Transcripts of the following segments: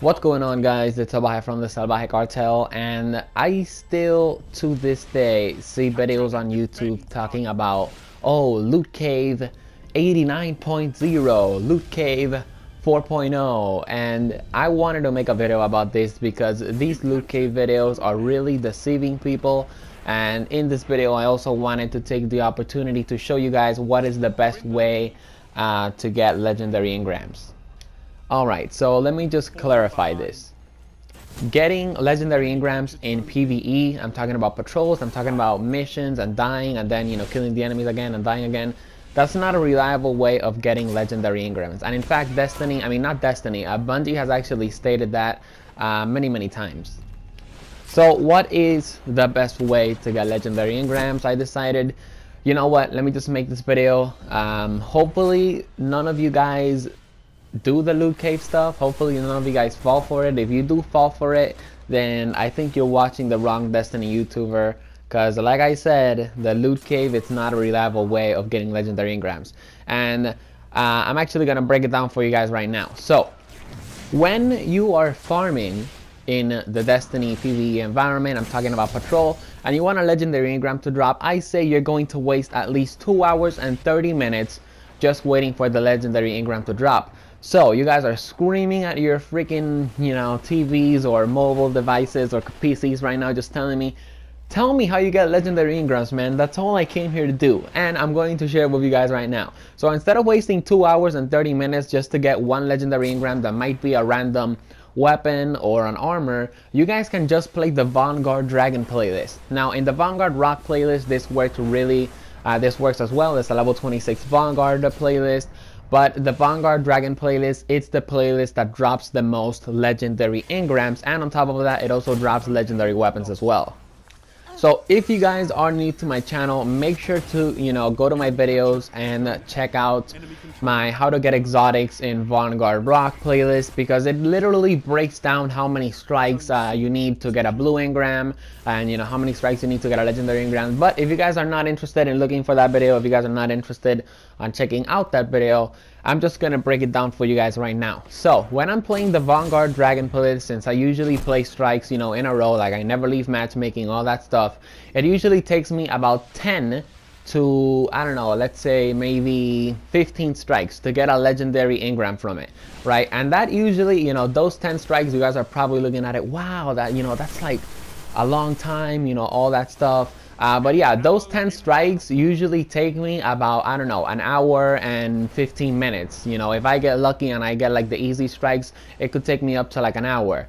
What's going on, guys? It's Salvajee from the Salvajee cartel, and I still to this day see videos on YouTube talking about, oh, Loot Cave 89.0, Loot Cave 4.0, and I wanted to make a video about this because these Loot Cave videos are really deceiving people. And in this video I also wanted to take the opportunity to show you guys what is the best way to get legendary engrams. Alright, so let me just clarify this. Getting legendary engrams in PvE, I'm talking about patrols, I'm talking about missions and dying and then, killing the enemies again and dying again. That's not a reliable way of getting legendary engrams. And in fact, Bungie has actually stated that many times. So what is the best way to get legendary engrams? I decided, you know what, let me just make this video. Hopefully none of you guys do the loot cave stuff. Hopefully none of you guys fall for it. If you do fall for it, then I think you're watching the wrong Destiny YouTuber, because like I said, the loot cave, it's not a reliable way of getting legendary engrams. And I'm actually gonna break it down for you guys right now. So when you are farming in the Destiny PvE environment, I'm talking about patrol, and you want a legendary engram to drop, I say you're going to waste at least 2 hours and 30 minutes just waiting for the legendary engram to drop. So you guys are screaming at your freaking, TVs or mobile devices or PCs right now, just telling me, tell me how you get legendary engrams, man. That's all I came here to do, and I'm going to share it with you guys right now. So instead of wasting 2 hours and 30 minutes just to get one legendary engram that might be a random weapon or an armor, you guys can just play the Vanguard Dragon playlist. Now in the Vanguard Rock playlist, this works as well. It's a level 26 Vanguard playlist. But the Vanguard Dragon playlist, it's the playlist that drops the most legendary engrams, and on top of that, it also drops legendary weapons as well. So if you guys are new to my channel, make sure to, go to my videos and check out my How to Get Exotics in Vanguard Rock playlist, because it literally breaks down how many strikes you need to get a blue engram, and how many strikes you need to get a legendary engram. But if you guys are not interested in looking for that video, if you guys are not interested on checking out that video, I'm just gonna break it down for you guys right now. So when I'm playing the Vanguard Dragon playlist, since I usually play strikes, in a row, like I never leave matchmaking, all that stuff, it usually takes me about 10 to, I don't know, let's say maybe 15 strikes to get a legendary engram from it, right? And that usually, those 10 strikes, you guys are probably looking at it, wow, that, that's like a long time, all that stuff. But yeah, those 10 strikes usually take me about, I don't know, an hour and 15 minutes. If I get lucky and I get like the easy strikes, it could take me up to like an hour.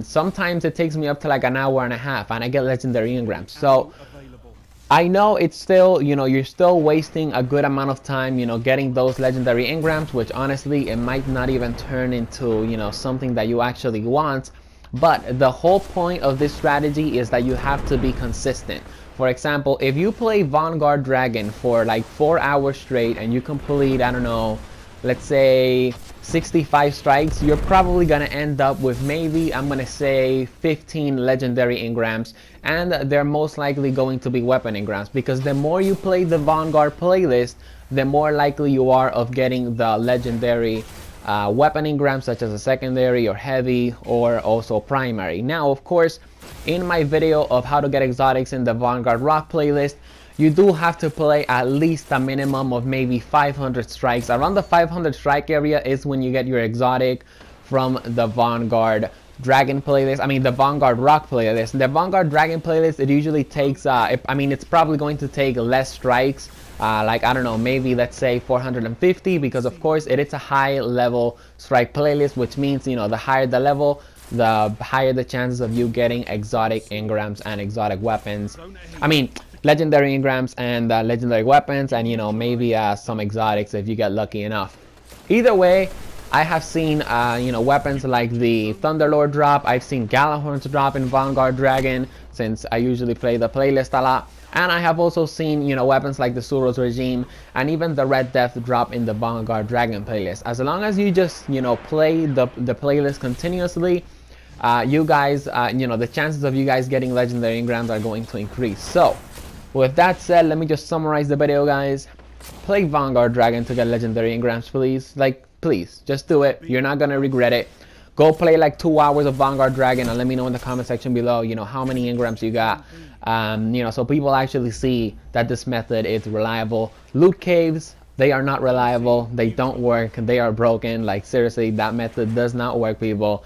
Sometimes it takes me up to like an hour and a half, and I get legendary engrams. So I know it's still, you're still wasting a good amount of time, getting those legendary engrams, which honestly, it might not even turn into, something that you actually want. But the whole point of this strategy is that you have to be consistent. For example, if you play Vanguard Dragon for like 4 hours straight and you complete, I don't know, let's say 65 strikes, you're probably gonna end up with maybe, I'm gonna say 15 legendary engrams, and they're most likely going to be weapon engrams, because the more you play the Vanguard playlist, the more likely you are of getting the legendary weapon engrams, such as a secondary or heavy or also primary. Now of course, in my video of how to get exotics in the Vanguard Rock playlist, you do have to play at least a minimum of maybe 500 strikes. Around the 500 strike area is when you get your exotic from the Vanguard Dragon playlist. I mean the Vanguard Rock playlist. The Vanguard Dragon playlist, it usually takes it's probably going to take less strikes, like I don't know, maybe let's say 450, because of course it is a high level strike playlist, which means the higher the level, the higher the chances of you getting exotic engrams and exotic weapons. I mean legendary engrams and legendary weapons, and maybe some exotics if you get lucky enough. Either way, I have seen weapons like the Thunderlord drop. I've seen Galahorns drop in Vanguard Dragon, since I usually play the playlist a lot. And I have also seen, weapons like the Suros Regime and even the Red Death drop in the Vanguard Dragon playlist. As long as you just, play the playlist continuously, you guys, the chances of you guys getting legendary engrams are going to increase. So, with that said, let me just summarize the video, guys. Play Vanguard Dragon to get legendary engrams, please. Please, just do it. You're not gonna regret it. Go play like 2 hours of Vanguard Dragon and let me know in the comment section below, you know, how many engrams you got. You know, so people actually see that this method is reliable. Loot caves, they are not reliable. They don't work. They are broken. Like, seriously, that method does not work, people.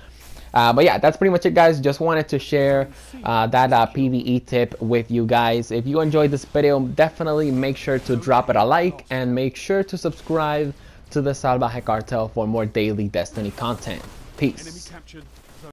But yeah, that's pretty much it, guys. Just wanted to share that PvE tip with you guys. If you enjoyed this video, definitely make sure to drop it a like and make sure to subscribe to the Salvajee Cartel for more daily Destiny content. Peace.